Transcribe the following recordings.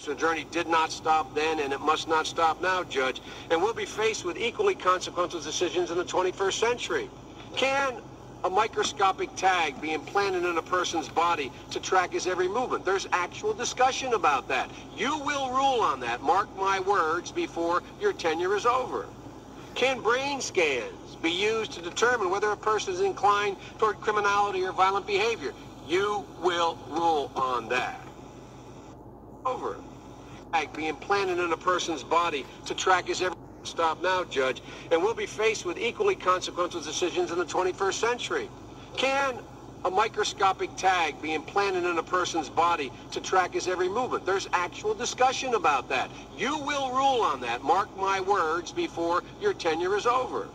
The journey did not stop then, and it must not stop now, Judge. And we'll be faced with equally consequential decisions in the 21st century. Can a microscopic tag be implanted in a person's body to track his every movement? There's actual discussion about that. You will rule on that, mark my words, before your tenure is over. Can brain scans be used to determine whether a person is inclined toward criminality or violent behavior? You will rule on that. Over. Tag be implanted in a person's body to track his every stop now, Judge, and we'll be faced with equally consequential decisions in the 21st century. Can a microscopic tag be implanted in a person's body to track his every movement? There's actual discussion about that. You will rule on that, mark my words, before your tenure is over.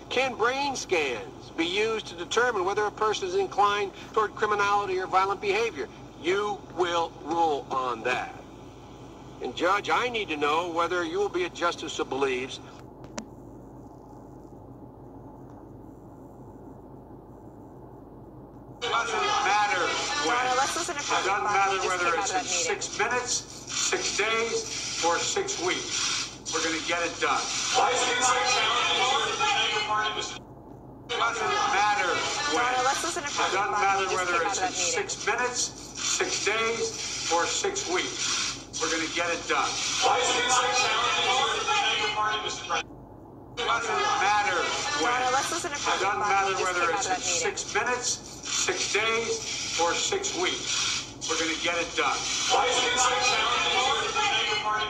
Can brain scans be used to determine whether a person is inclined toward criminality or violent behavior? You will rule on that. And Judge, I need to know whether you will be a justice who believes it doesn't matter when. It doesn't matter whether it's in 6 minutes, 6 days, or 6 weeks. We're going to get it done. Why is it so challenging? It doesn't matter when. It doesn't matter whether it's in 6 minutes, 6 days, or 6 weeks. We're going to get it done. Why is it so challenging? It doesn't matter when. It doesn't matter whether it's in 6 minutes, 6 days, or 6 weeks. We're going to get it done. Why is it so challenging,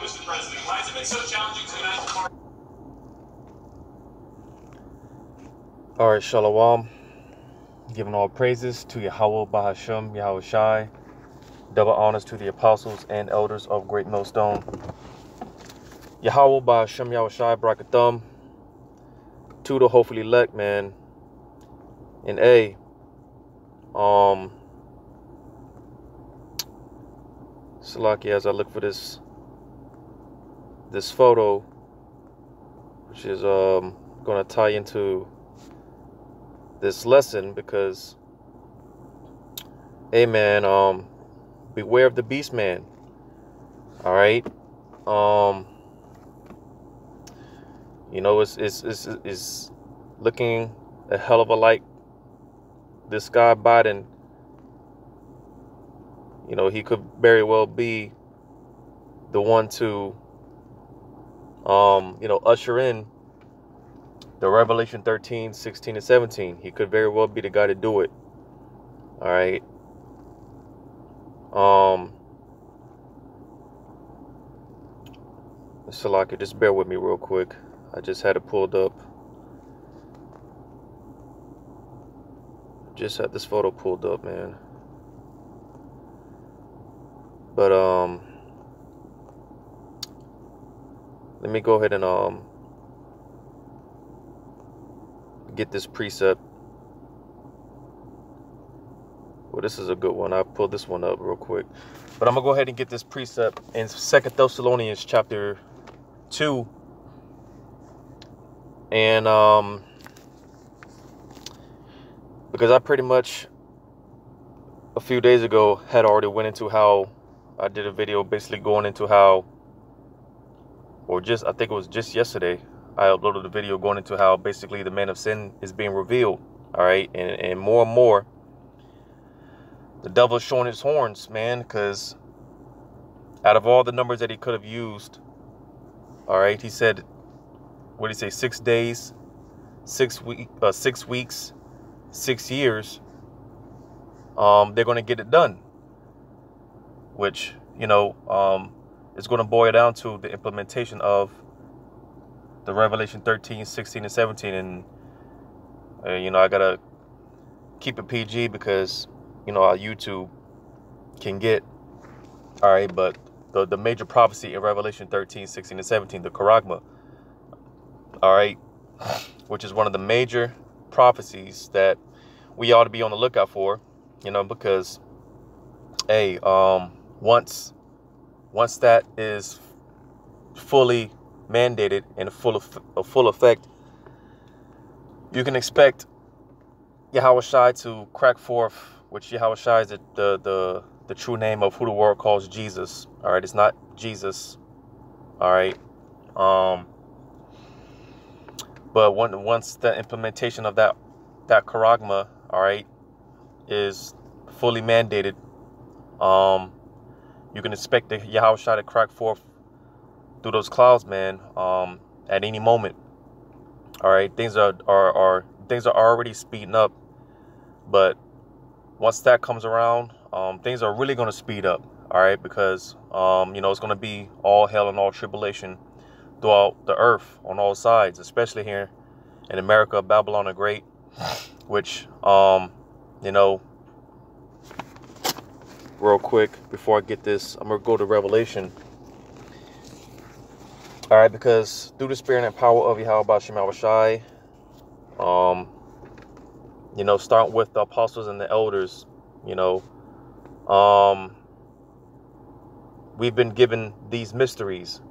Mr. President? Why has it been so challenging to enact the party? All right, Shalom. Giving all praises to Yahweh Bahasham, Yahweh Shai. Double honors to the apostles and elders of Great Millstone. Yahweh Bahasham, Yahweh Shai, Brakathum. To the hopefully elect, man. And Salaki, as I look for this photo, which is going to tie into this lesson, because man, beware of the beast man. All right. You know, it's looking a hell of a like this guy Biden. You know, he could very well be the one to you know, usher in the Revelation 13, 16, and 17. He could very well be the guy to do it. All right. Salaki, just bear with me real quick. I just had it pulled up. Just had this photo pulled up, man. But let me go ahead and get this precept. Well, this is a good one. I pulled this one up real quick. But I'm going to go ahead and get this precept in 2 Thessalonians chapter 2. And because I pretty much a few days ago had already went into how I did a video basically going into how, or just, I think it was just yesterday, I uploaded a video going into how basically the man of sin is being revealed. All right. And more, the devil's showing his horns, man, because out of all the numbers that he could have used, all right, he said, what did he say? 6 days, 6 weeks, 6 years. They're going to get it done, which, you know, is going to boil down to the implementation of the Revelation 13, 16, and 17. And, you know, I got to keep it PG because, you know, our YouTube can get, all right, but the major prophecy in Revelation 13, 16, and 17, the Charagma, all right, which is one of the major prophecies that we ought to be on the lookout for, you know, because, hey, once that is fully mandated and full effect, you can expect Yahweh Shai to crack forth, which Yahweh Shai is the the true name of who the world calls Jesus. All right, it's not Jesus. All right. But once the implementation of that charagma, all right, is fully mandated, you can expect the Yahushua to crack forth through those clouds, man, at any moment. All right, things are already speeding up, but once that comes around, things are really going to speed up. All right, because it's going to be all hell and all tribulation throughout the earth on all sides, especially here in America, Babylon the Great, which real quick before I get this, I'm gonna go to Revelation. All right, because through the spirit and power of Yahweh Shem Shai, starting with the apostles and the elders, we've been given these mysteries,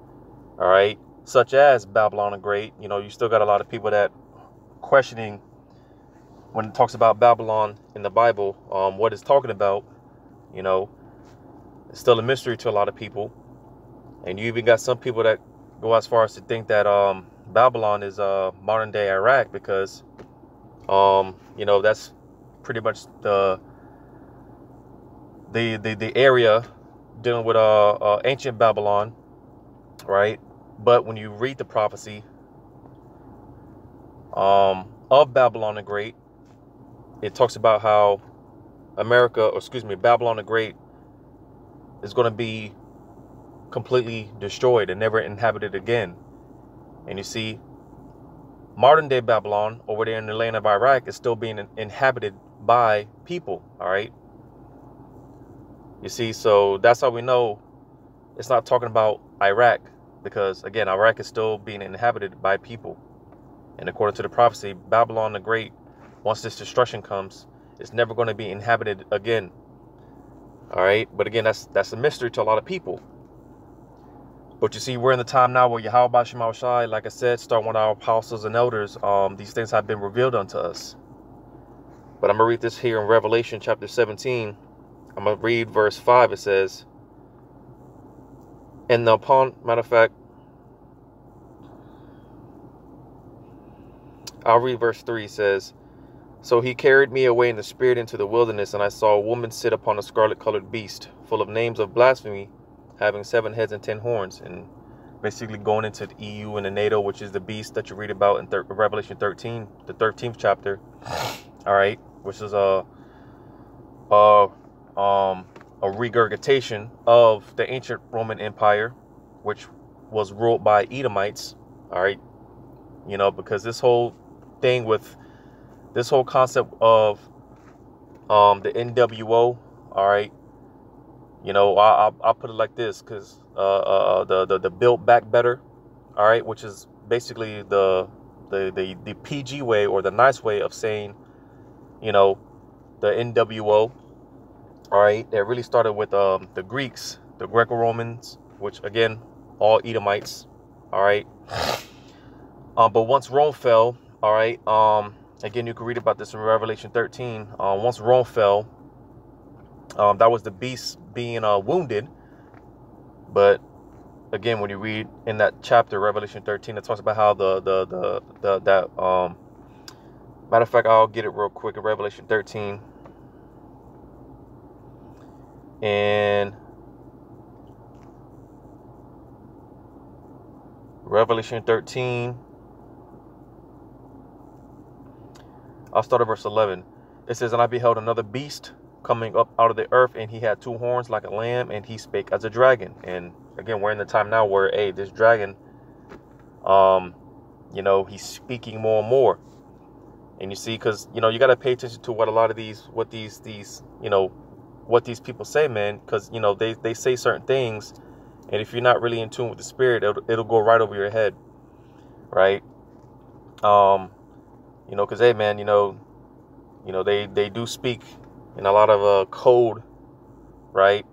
all right, such as Babylon the Great. You still got a lot of people that questioning when it talks about Babylon in the Bible, what it's talking about. It's still a mystery to a lot of people, and you even got some people that go as far as to think that Babylon is modern day Iraq, because that's pretty much the area dealing with ancient Babylon, right? But when you read the prophecy of Babylon the Great, it talks about how Babylon the Great is going to be completely destroyed and never inhabited again. And you see, modern day Babylon over there in the land of Iraq is still being inhabited by people. All right. You see, so that's how we know it's not talking about Iraq, because again, Iraq is still being inhabited by people. And according to the prophecy, Babylon the Great, once this destruction comes, it's never going to be inhabited again. All right. But again, that's a mystery to a lot of people. But you see, we're in the time now where Yahweh Shem Shai, like I said, starting with our apostles and elders, these things have been revealed unto us. But I'm going to read this here in Revelation chapter 17. I'm going to read verse 5. It says, and matter of fact, I'll read verse 3. It says, so he carried me away in the spirit into the wilderness, and I saw a woman sit upon a scarlet-colored beast, full of names of blasphemy, having 7 heads and 10 horns, and basically going into the EU and the NATO, which is the beast that you read about in Revelation 13, the 13th chapter. All right, which is a regurgitation of the ancient Roman Empire, which was ruled by Edomites. All right, because this whole thing with this whole concept of the NWO, all right, I'll put it like this, because the Build Back Better, all right, which is basically the PG way, or the nice way of saying, the NWO, all right, that really started with the Greeks, the Greco-Romans, which again, all Edomites, all right. But once Rome fell, all right, again, you can read about this in Revelation 13. Once Rome fell, that was the beast being wounded. But again, when you read in that chapter, Revelation 13, it talks about how matter of fact, I'll get it real quick in Revelation 13. And Revelation 13, I'll start at verse 11. It says, and I beheld another beast coming up out of the earth, and he had 2 horns like a lamb, and he spake as a dragon. And again, we're in the time now where, hey, this dragon, he's speaking more and more. And you see, because, you got to pay attention to what a lot of what these people say, man, because, they say certain things, and if you're not really in tune with the spirit, it'll go right over your head, right? Because, hey, man, they do speak in a lot of code, right?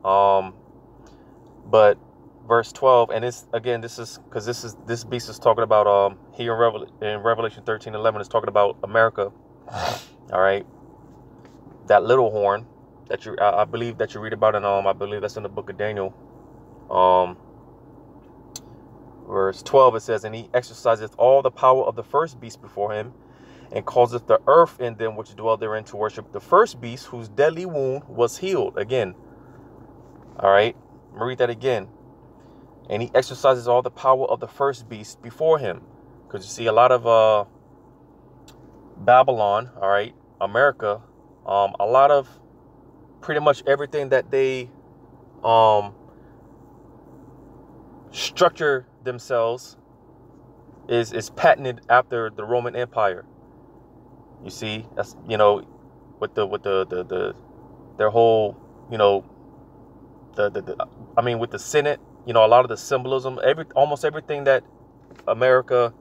But verse 12, and this is because this beast is talking about here in Revelation 13:11 is talking about America, all right? That little horn that I believe that you read about in I believe that's in the book of Daniel. Verse 12, it says, and he exerciseth all the power of the first beast before him, and causeth the earth and them which dwell therein to worship the first beast, whose deadly wound was healed. Again, all right, I'm gonna read that again. And he exercises all the power of the first beast before him. Because you see a lot of Babylon, all right, America, a lot of pretty much everything that they structure themselves is patented after the Roman Empire. You see, that's, you know, with their whole, you know, I mean, with the Senate, you know, a lot of the symbolism, almost everything that America,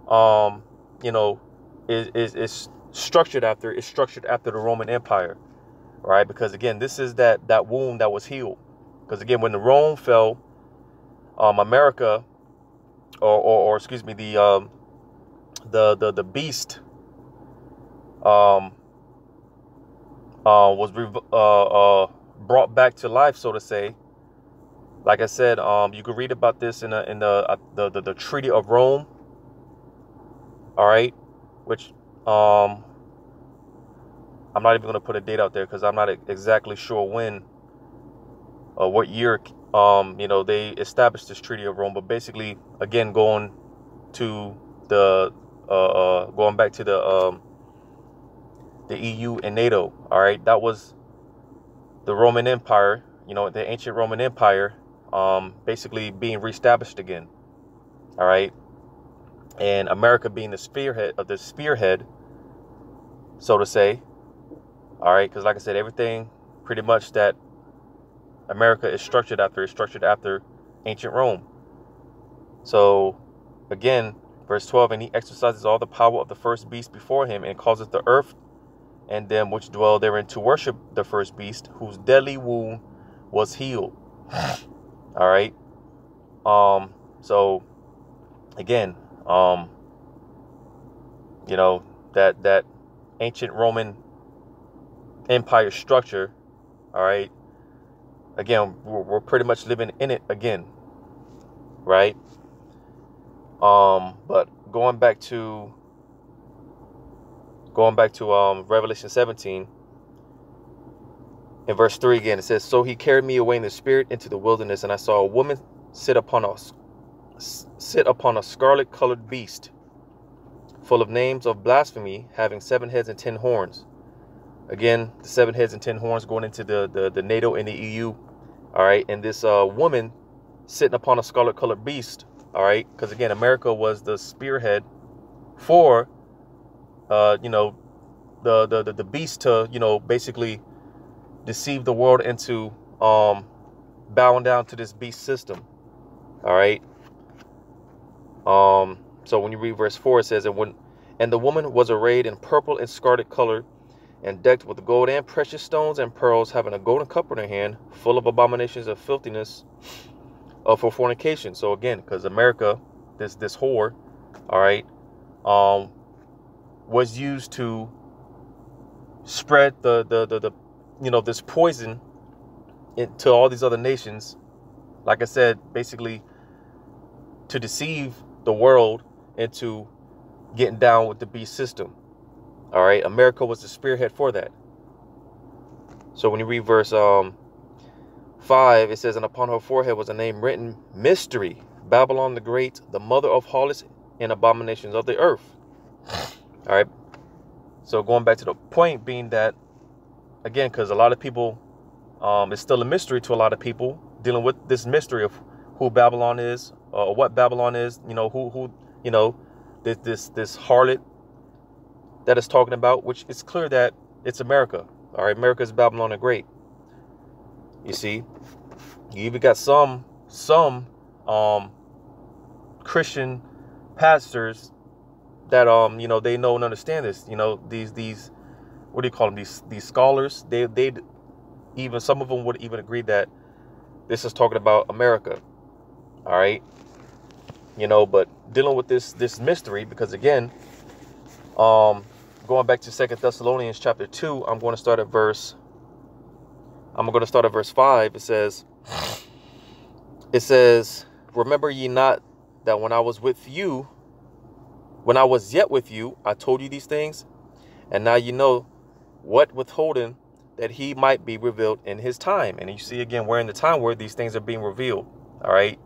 you know, is structured after, is structured after the Roman Empire, right? Because again, this is that wound that was healed. Because again, when the Rome fell, America, or excuse me, the beast, was brought back to life, so to say. Like I said, you can read about this in the Treaty of Rome. All right, which I'm not even going to put a date out there because I'm not exactly sure when or what year you know, they established this Treaty of Rome. But basically, again, going back to the EU and NATO. All right, that was the Roman Empire, you know, the ancient Roman Empire, basically being reestablished again. All right, and America being the spearhead, so to say. All right, because like I said, everything pretty much that America is structured after ancient Rome. So again, verse 12, and he exercises all the power of the first beast before him, and causeth the earth and them which dwell therein to worship the first beast, whose deadly wound was healed. All right. So again, you know, that ancient Roman Empire structure. All right. Again, we're pretty much living in it again. Right. But going back to Revelation 17, in verse 3 again, it says, so he carried me away in the spirit into the wilderness, and I saw a woman sit upon a scarlet colored beast, full of names of blasphemy, having 7 heads and 10 horns. Again, the 7 heads and 10 horns going into the NATO and the EU. All right. And this woman sitting upon a scarlet colored beast. All right. Because again, America was the spearhead for, you know, the beast to, you know, basically deceive the world into bowing down to this beast system. All right. So when you read verse 4, it says, and the woman was arrayed in purple and scarlet color, and decked with gold and precious stones and pearls, having a golden cup in her hand, full of abominations of filthiness for fornication. So again, because America, this whore, all right, was used to spread the you know, this poison into all these other nations. Like I said, basically to deceive the world into getting down with the beast system. All right, America was the spearhead for that. So when you read verse 5, it says, and upon her forehead was a name written, Mystery, Babylon the Great, the mother of harlots and abominations of the earth. All right. So going back to the point being that, again, because a lot of people, it's still a mystery to a lot of people dealing with this mystery of who Babylon is, or what Babylon is, you know, who you know, this harlot that is talking about, which it's clear that it's America. All right, America is Babylon the Great. You see, you even got some Christian pastors that you know, they know and understand this. You know, these what do you call them? These scholars. They even, some of them would even agree that this is talking about America. All right, you know, but dealing with this mystery, because again, going back to 2 Thessalonians chapter 2, I'm going to start at verse I'm going to start at verse 5. It says, remember ye not that when I was yet with you, I told you these things, and now you know what withholding, that he might be revealed in his time. And you see again, we're in the time where these things are being revealed. All right.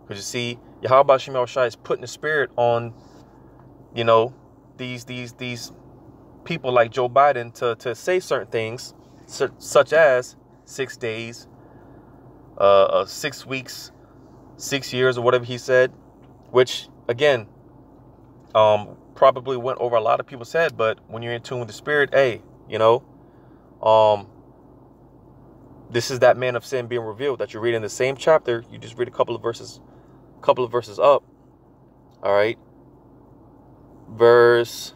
Because you see, Yahweh Shem Shai is putting the spirit on, these people like Joe Biden to say certain things, such as 6 days, 6 weeks, 6 years, or whatever he said, which again, probably went over a lot of people's head. But when you're in tune with the spirit, hey, this is that man of sin being revealed that you read in the same chapter. You just read a couple of verses up. All right. Verse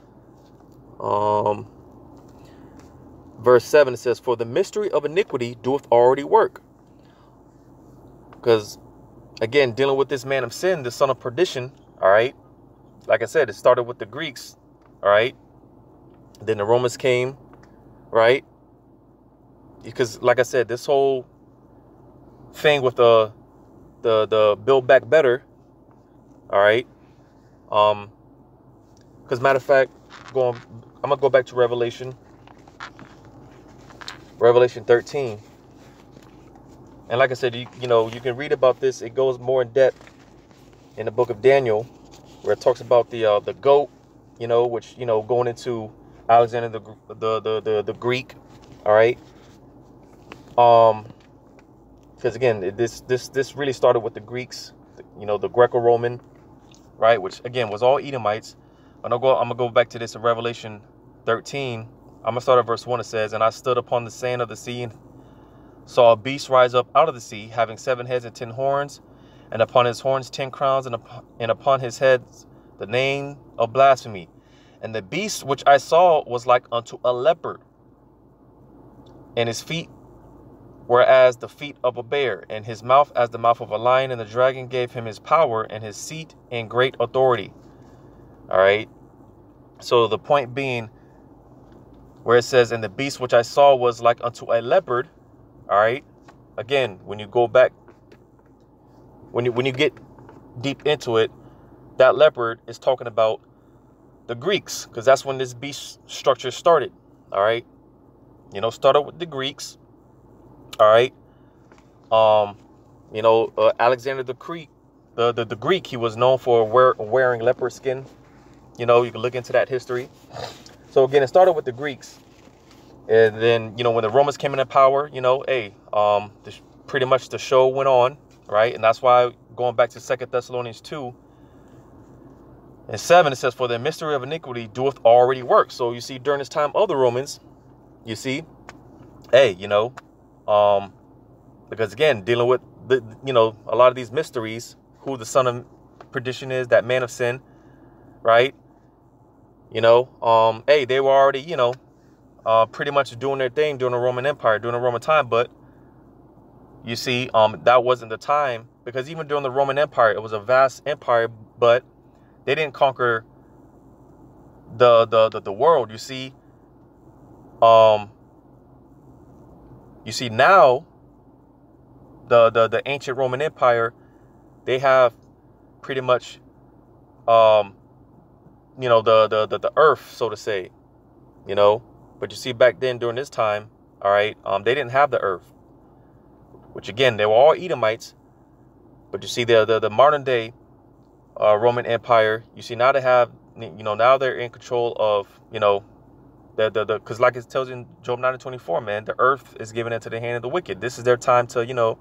7, it says, for the mystery of iniquity doeth already work. Because again, dealing with this man of sin, the son of perdition. All right. Like I said, it started with the Greeks. All right. Then the Romans came. Right. Because like I said, this whole thing with the Build Back Better. All right. Because matter of fact, I'm gonna go back to Revelation 13. And like I said, you can read about this. It goes more in depth in the book of Daniel, where it talks about the goat, which going into Alexander the Greek. All right. Because again, this really started with the Greeks, the Greco-Roman, right, which again was all Edomites. I'm gonna go back to this in Revelation 13. I'm gonna start at verse 1. It says, and I stood upon the sand of the sea and saw a beast rise up out of the sea, having 7 heads and 10 horns, and upon his horns 10 crowns, and upon his heads the name of blasphemy. And the beast which I saw was like unto a leopard, and his feet were as the feet of a bear, and his mouth as the mouth of a lion. And the dragon gave him his power and his seat and great authority. All right. So the point being, where it says, and the beast which I saw was like unto a leopard. All right. Again, when you go back, when you get deep into it, that leopard is talking about the Greeks, because that's when this beast structure started. All right. Started with the Greeks. All right. Alexander the Greek, the Greek, he was known for wearing leopard skin. You can look into that history. So again, it started with the Greeks. And then, when the Romans came into power, pretty much the show went on. Right. And that's why, going back to 2 Thessalonians 2 and 7, it says, for the mystery of iniquity doeth already work. So you see, during this time of the Romans, you see, hey, because again, dealing with a lot of these mysteries, who the son of perdition is, that man of sin, right? Hey, they were already, pretty much doing their thing during the Roman Empire, during the Roman time. But you see, that wasn't the time, because even during the Roman Empire, it was a vast empire, but they didn't conquer the world. You see, now the ancient Roman Empire, they have pretty much the earth, so to say, but you see, back then during this time, all right, they didn't have the earth, which again, they were all Edomites. But you see, the modern day Roman Empire, you see, now they have, now they're in control of, because like it tells in Job 9:24, man, the earth is given into the hand of the wicked. This is their time to, do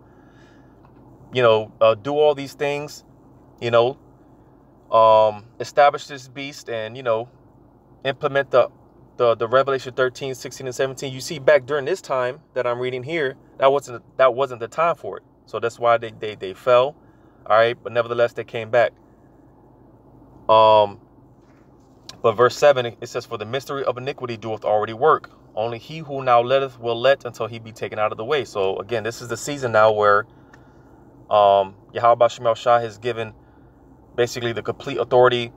all these things, establish this beast, and, implement the Revelation 13, 16, and 17. You see, back during this time that I'm reading here, that wasn't the time for it. So that's why they fell. All right. But nevertheless, they came back. But verse 7, it says, for the mystery of iniquity doeth already work. Only he who now letteth will let until he be taken out of the way. So again, this is the season now where Yahweh Shem Shai has given basically the complete authority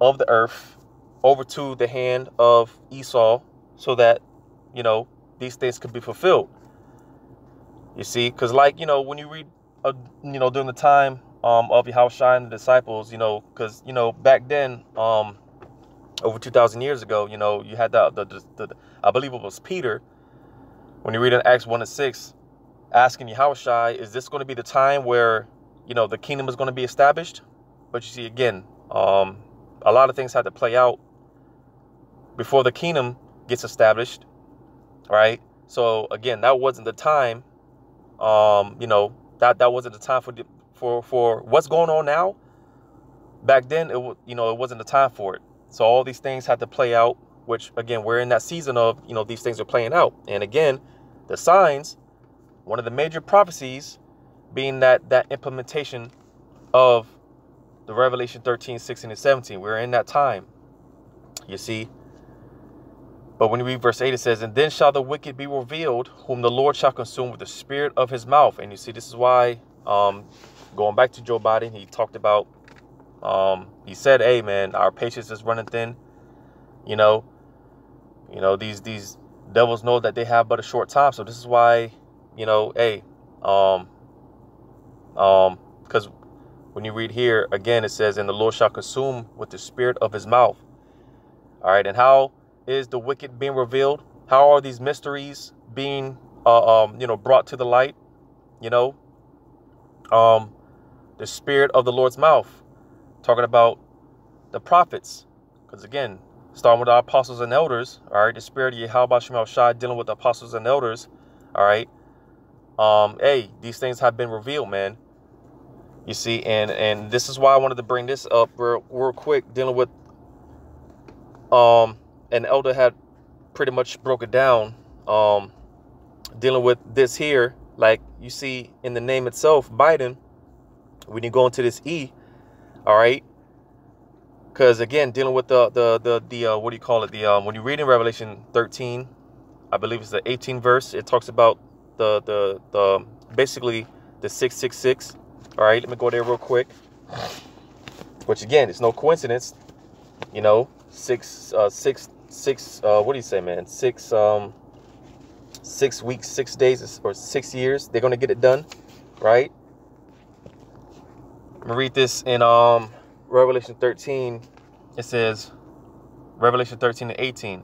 of the earth over to the hand of Esau, so that, these things could be fulfilled. You see, because like, you know, when you read, you know, during the time of Yahushua and the disciples, you know, because, you know, back then, over 2,000 years ago, you know, you had the I believe it was Peter, when you read in Acts 1:6, asking Yahushua, is this going to be the time where, you know, the kingdom is going to be established? But you see, again, a lot of things had to play out before the kingdom gets established, right? So again, that wasn't the time. You know, that wasn't the time for what's going on now. Back then, you know, it wasn't the time for it. So all these things had to play out, which again, we're in that season of, you know, these things are playing out. And again, the signs, one of the major prophecies being that implementation of the Revelation 13, 16, and 17. We're in that time, you see. But when you read verse 8, it says, and then shall the wicked be revealed, whom the Lord shall consume with the spirit of his mouth. And you see, this is why, going back to Joe Biden, he talked about, he said, hey, man, our patience is running thin. You know, these devils know that they have but a short time. So this is why, you know, hey, because when you read here, again, it says, and the Lord shall consume with the spirit of his mouth. All right. And how is the wicked being revealed? How are these mysteries being, you know, brought to the light? You know, the spirit of the Lord's mouth, talking about the prophets. Because again, starting with our apostles and elders. All right. The spirit of Yahweh Shema Shai dealing with the apostles and elders. All right. Hey, these things have been revealed, man. You see, and this is why I wanted to bring this up real quick, dealing with an elder had pretty much broke it down, dealing with this here, like you see in the name itself, Biden, when you go into this E, all right, because again, dealing with the what do you call it, when you read in Revelation 13, I believe it's the 18th verse, it talks about the basically the 666. All right, let me go there real quick. Which again, it's no coincidence, you know, 6 what do you say, man? 6 weeks, 6 days, or 6 years. They're gonna get it done, right? I'm gonna read this in Revelation 13. It says, Revelation 13 and 18.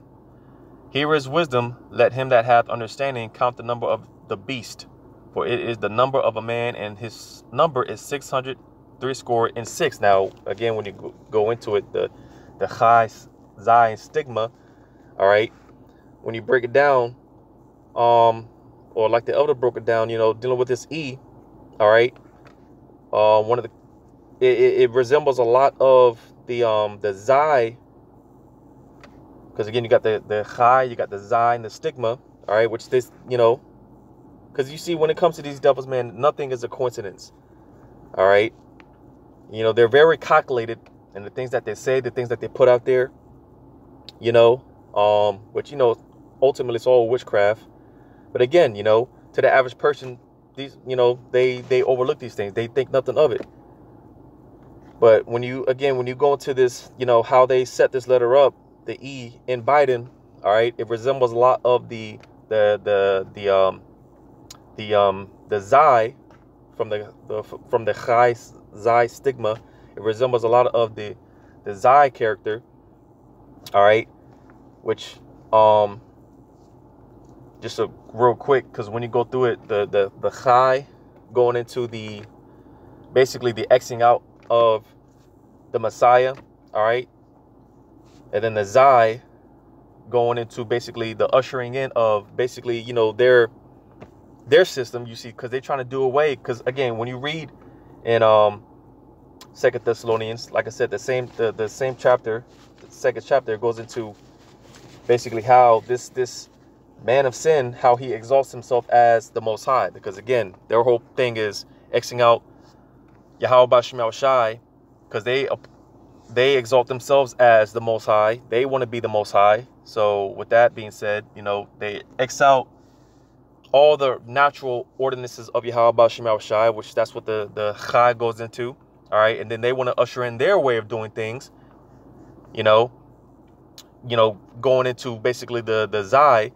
Here is wisdom. Let him that hath understanding count the number of the beast, for it is the number of a man, and his number is 666. Now, again, when you go into it, the Chai, Zai, and stigma, all right, when you break it down, or like the elder broke it down, you know, dealing with this E, all right, one of the, it resembles a lot of the Zai, because again, you got the Chai, you got the Zai, and the stigma, all right, which this, you know, because you see, when it comes to these devils, man, nothing is a coincidence. All right. You know, they're very calculated in the things that they say, the things that they put out there, you know, which, you know, ultimately it's all witchcraft. But again, you know, to the average person, these, you know, they overlook these things. They think nothing of it. But when you go into this, you know, how they set this letter up, the E in Biden, all right, it resembles a lot of the Zai from the Chai Zai stigma. It resembles a lot of the Zai character, all right, which just a real quick, because when you go through it, the Chai going into basically the Xing out of the Messiah, all right, and then the Zai going into basically the ushering in of basically, you know, their system, you see, because they're trying to do away, because again, when you read in 2 Thessalonians, like I said, the same chapter, the 2nd chapter, goes into basically how this man of sin, how he exalts himself as the Most High, because again, their whole thing is Xing out Yahweh Shema Shai, because they exalt themselves as the Most High. They want to be the Most High. So with that being said, you know, they X out all the natural ordinances of Yahweh Shema Shai, which that's what the Chai goes into. All right. And then they want to usher in their way of doing things, you know, going into basically the Zai,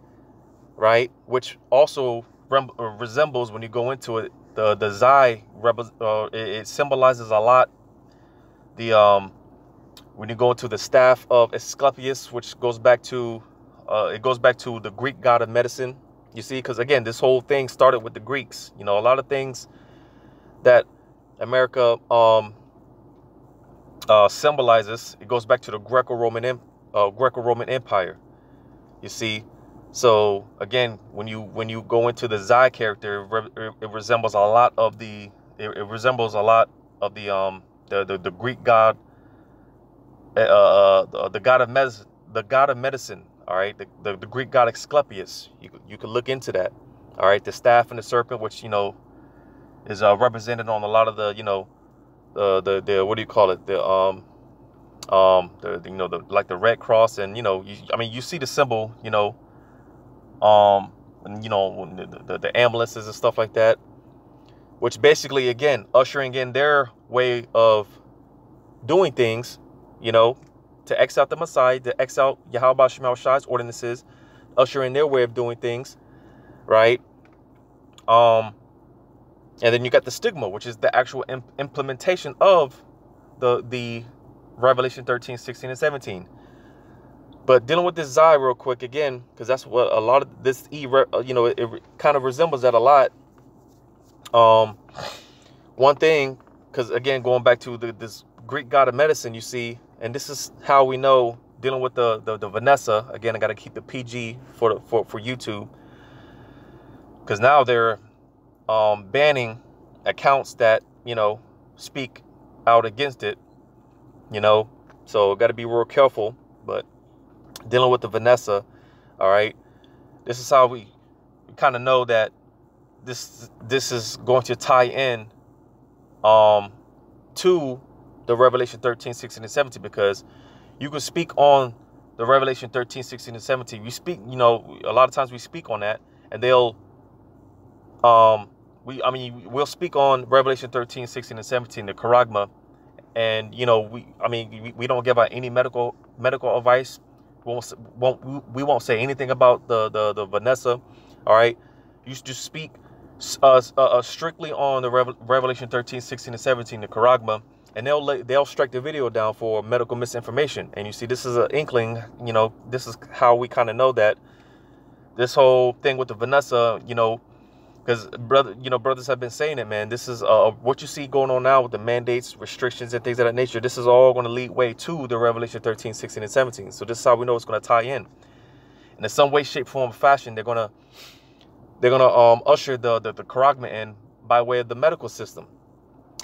right? Which also resembles, when you go into it, the Zai, it symbolizes a lot the when you go into the staff of Asclepius, which goes back to the Greek god of medicine. You see, because again, this whole thing started with the Greeks. You know, a lot of things that America symbolizes, it goes back to the Greco-Roman Empire. You see, so again, when you go into the Zai character, it resembles a lot of the the Greek god, the god of medicine. All right, the Greek god Asclepius. You could look into that. All right, the staff and the serpent, which is represented on a lot of the the what do you call it, the like the Red Cross, and you see the symbol, the ambulances and stuff like that, which basically, again, ushering in their way of doing things, to X out the Messiah, to X out Yahweh Shema Shai's ordinances, usher in their way of doing things, right? And then you got the stigma, which is the actual implementation of the Revelation 13, 16, and 17. But dealing with this Zai real quick again, because that's what a lot of this it kind of resembles that a lot. One thing, because again, going back to this Greek god of medicine, you see, and this is how we know, dealing with the Vanessa. Again, I got to keep it PG for YouTube, because now they're banning accounts that speak out against it. So got to be real careful. But dealing with the Vanessa, all right, this is how we kind of know that this is going to tie in to the Revelation 13, 16, and 17, because you can speak on the Revelation 13, 16, and 17. We speak, a lot of times we speak on that, and they'll, we'll speak on Revelation 13, 16, and 17, the Charagma, and, we don't give out any medical advice. We won't say anything about the Vanessa, all right? You just speak strictly on the Revelation 13, 16, and 17, the Charagma, and they'll strike the video down for medical misinformation. And you see, this is an inkling, this is how we kind of know that this whole thing with the Vanessa, because brothers have been saying it, man. This is what you see going on now with the mandates, restrictions, and things of that nature. This is all going to lead way to the Revelation 13, 16, and 17. So this is how we know it's going to tie in. And in some way, shape, form, or fashion, they're gonna usher the Charagma in by way of the medical system.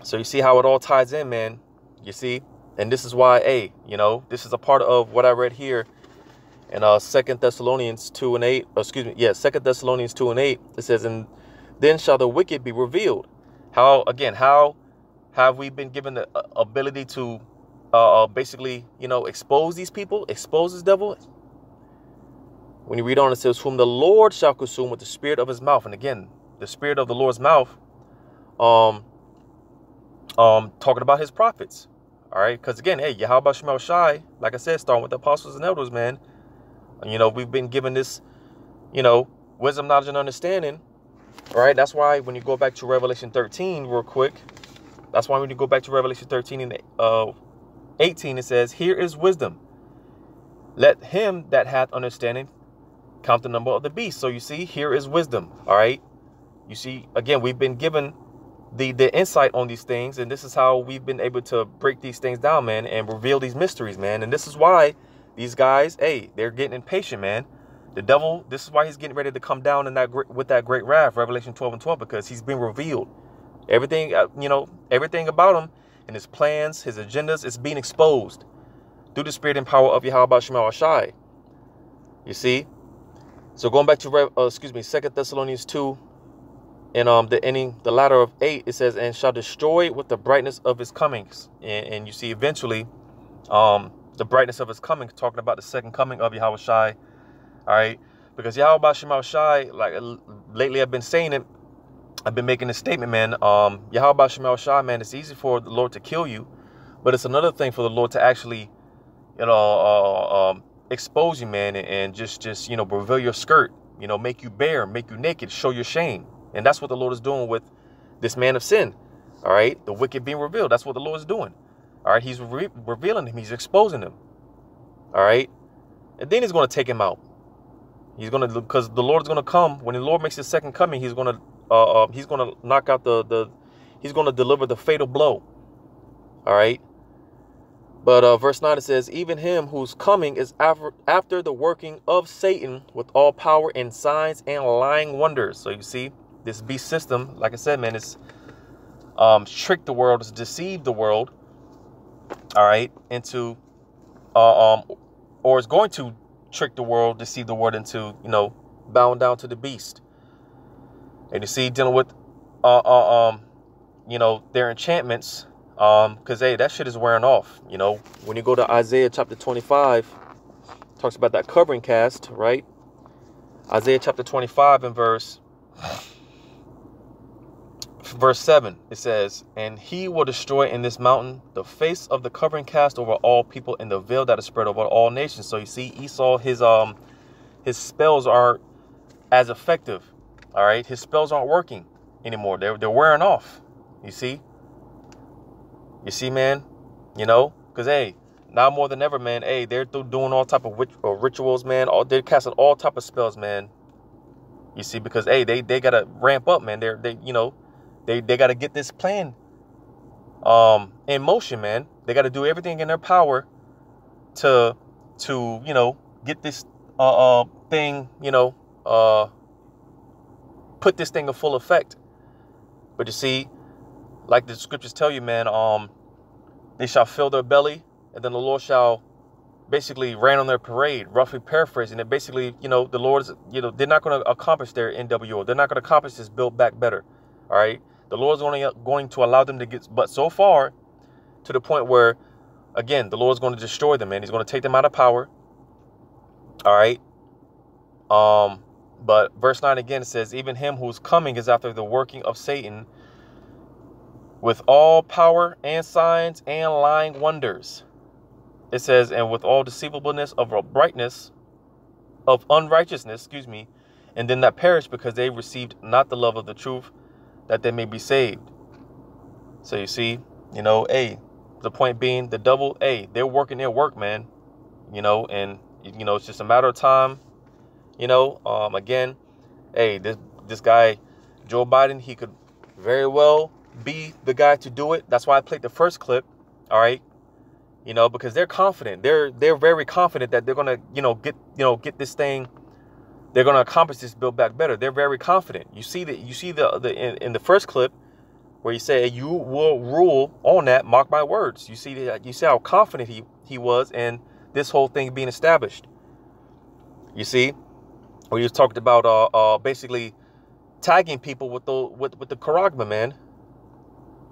So you see how it all ties in, man. You see, and this is why, this is a part of what I read here in 2 Thessalonians 2 and 8. 2 Thessalonians 2 and 8. It says, "And then shall the wicked be revealed." How have we been given the ability to basically, expose these people, expose this devil? When you read on, it says, "Whom the Lord shall consume with the spirit of his mouth." And again, the spirit of the Lord's mouth, talking about his prophets. All right, because again, Yahweh Shema Shai, like I said, starting with the apostles and elders, man. We've been given this, wisdom, knowledge, and understanding. All right, that's why when you go back to Revelation 13 real quick, that's why when you go back to Revelation 13 and 18, it says, "Here is wisdom. Let him that hath understanding count the number of the beast." So you see, here is wisdom. All right, you see, again, we've been given the insight on these things, and this is how we've been able to break these things down, man, and reveal these mysteries, man. And this is why these guys, they're getting impatient, man. The devil, this is why he's getting ready to come down with that great wrath, Revelation 12 and 12, because he's been revealed. Everything, everything about him and his plans, his agendas, is being exposed through the spirit and power of Yahweh Shema Shai. You see? So going back to 2 Thessalonians 2, and the latter of 8, it says, "And shall destroy with the brightness of his comings." And you see, eventually, the brightness of his coming, talking about the second coming of Yahweh Shai. All right, because Yahweh Shema Shai, like lately I've been saying it, I've been making this statement, man. Yahweh Shema Shai, man, it's easy for the Lord to kill you, but it's another thing for the Lord to actually, expose you, man, and just reveal your skirt. you know, make you bare, make you naked, show your shame. And that's what the Lord is doing with this man of sin. All right. The wicked being revealed. That's what the Lord is doing. All right. He's revealing him. He's exposing him. All right. And then he's going to take him out. He's going to, because the Lord's going to come. When the Lord makes his second coming, he's going to knock out he's going to deliver the fatal blow. All right. But verse 9, it says, even him whose coming is after the working of Satan with all power and signs and lying wonders. So you see, this beast system, like I said, man, it's tricked the world, it's deceived the world, all right, into, or is going to trick the world, deceive the world into, you know, bowing down to the beast. And you see, dealing with, you know, their enchantments, because, hey, that shit is wearing off. You know, when you go to Isaiah chapter 25, talks about that covering cast, right? Isaiah chapter 25 and verse 7, it says, and he will destroy in this mountain the face of the covering cast over all people in the veil that is spread over all nations. So you see, Esau, his spells aren't as effective. All right, his spells aren't working anymore. They're wearing off. You see, man. You know, because, hey, now more than ever, man. Hey, they're doing all type of rituals, man. They're casting all type of spells, man. You see, because, hey, they gotta ramp up, man. They got to get this plan in motion, man. They got to do everything in their power to you know, get this thing, you know, put this thing in full effect. But you see, like the scriptures tell you, man, they shall fill their belly, and then the Lord shall basically rain on their parade, roughly paraphrasing it. Basically, you know, the Lord's, you know, they're not going to accomplish their NWO. They're not going to accomplish this build back better. All right. The Lord's only going to allow them to get, but so far to the point where, again, the Lord's going to destroy them, man. He's going to take them out of power. All right. But verse 9 again says, even him who's coming is after the working of Satan with all power and signs and lying wonders. It says, and with all deceivableness of brightness of unrighteousness, and then that perish because they received not the love of the truth, that they may be saved. So you see, you know, hey, the point being, the devil, hey, they're working their work, man. You know, and, you know, it's just a matter of time. You know, again, hey, this guy, Joe Biden, he could very well be the guy to do it. That's why I played the first clip. All right. You know, because they're confident. They're very confident that they're going to, get this thing. They're going to accomplish this build back better. They're very confident. You see in the first clip where you say, you will rule on that, mark my words. You see how confident he was in this whole thing being established. You see, where he was talking about basically tagging people with the charagma, man.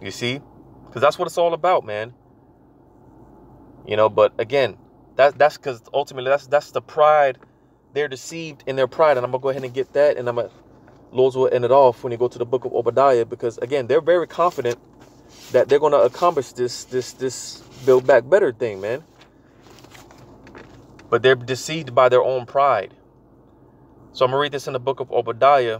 You see, because that's what it's all about, man. You know, but again, that's because ultimately that's the pride. They're deceived in their pride, and I'm gonna go ahead and get that, and Lord will end it off when you go to the book of Obadiah, because again, they're very confident that they're gonna accomplish this build back better thing, man. But they're deceived by their own pride. So I'm gonna read this in the book of Obadiah.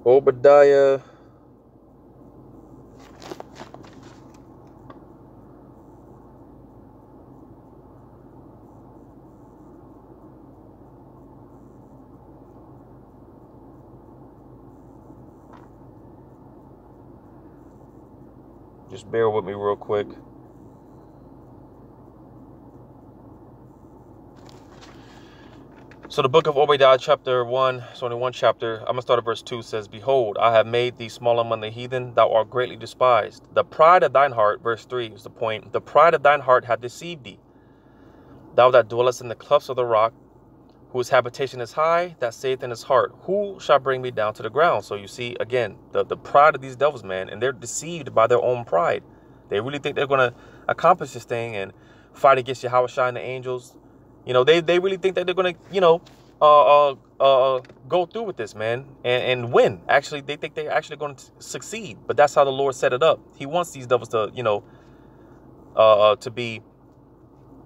Obadiah. Just bear with me real quick. So the book of Obadiah, chapter 1, it's only one chapter. I'm going to start at verse 2. Says, behold, I have made thee small among the heathen. Thou art greatly despised. The pride of thine heart, verse 3 is the point. The pride of thine heart hath deceived thee. Thou that dwellest in the clefts of the rock, whose habitation is high, that saith in his heart, who shall bring me down to the ground? So you see, again, the pride of these devils, man, and they're deceived by their own pride. They really think they're going to accomplish this thing and fight against Yahweh and the angels. You know, they really think that they're going to, go through with this, man, and win. Actually, they think they're actually going to succeed. But that's how the Lord set it up. He wants these devils to, to be,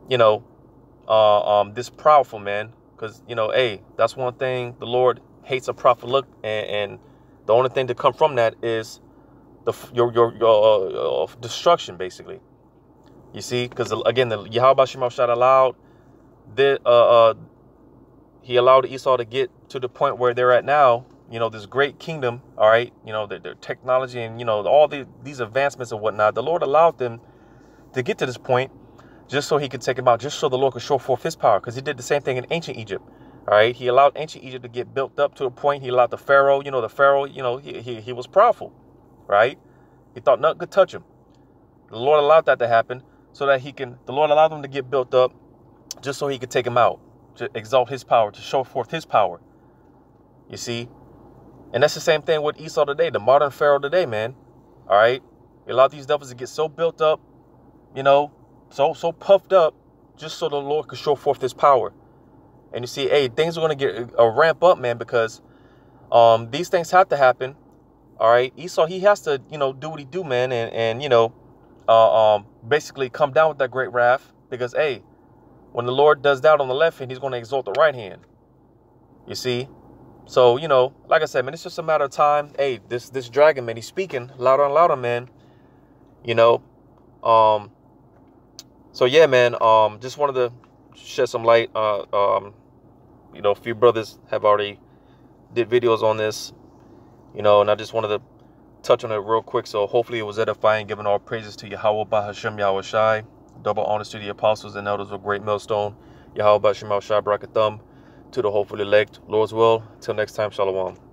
you know, this proudful, man. Because, you know, hey, that's one thing the Lord hates, a proudful look, and the only thing to come from that is your destruction, basically. You see, because again, the Yahweh Shema Shad allowed he allowed Esau to get to the point where they're at now. You know, this great kingdom. All right, you know, their technology and, you know, all these advancements and whatnot. The Lord allowed them to get to this point just so he could take them out, just so the Lord could show forth his power, because he did the same thing in ancient Egypt. All right, he allowed ancient Egypt to get built up to a point. He allowed the Pharaoh, you know, he was powerful, right? He thought nothing could touch him. The Lord allowed that to happen so that the Lord allowed them to get built up just so he could take him out, to exalt his power, to show forth his power. You see? And that's the same thing with Esau today, the modern Pharaoh today, man. All right? He allowed these devils to get so built up, you know, so puffed up, just so the Lord could show forth his power. And you see, hey, things are going to get a ramp up, man, because these things have to happen. All right? Esau, he has to, you know, do what he do, man, and you know, basically come down with that great wrath, because, hey, when the Lord does that on the left hand, he's going to exalt the right hand. You see? So, you know, like I said, man, it's just a matter of time. Hey, this dragon, man, he's speaking louder and louder, man. You know? So, yeah, man, just wanted to shed some light. You know, a few brothers have already did videos on this, you know, and I just wanted to touch on it real quick. So hopefully it was edifying, giving all praises to Yahweh Bahashem Yahweh Shai. Double honors to the apostles and elders of Great Millstone. Yahweh Bahashem Yahweh Shai Barakathum. To the hopeful elect. Lord's will. Till next time, Shalom.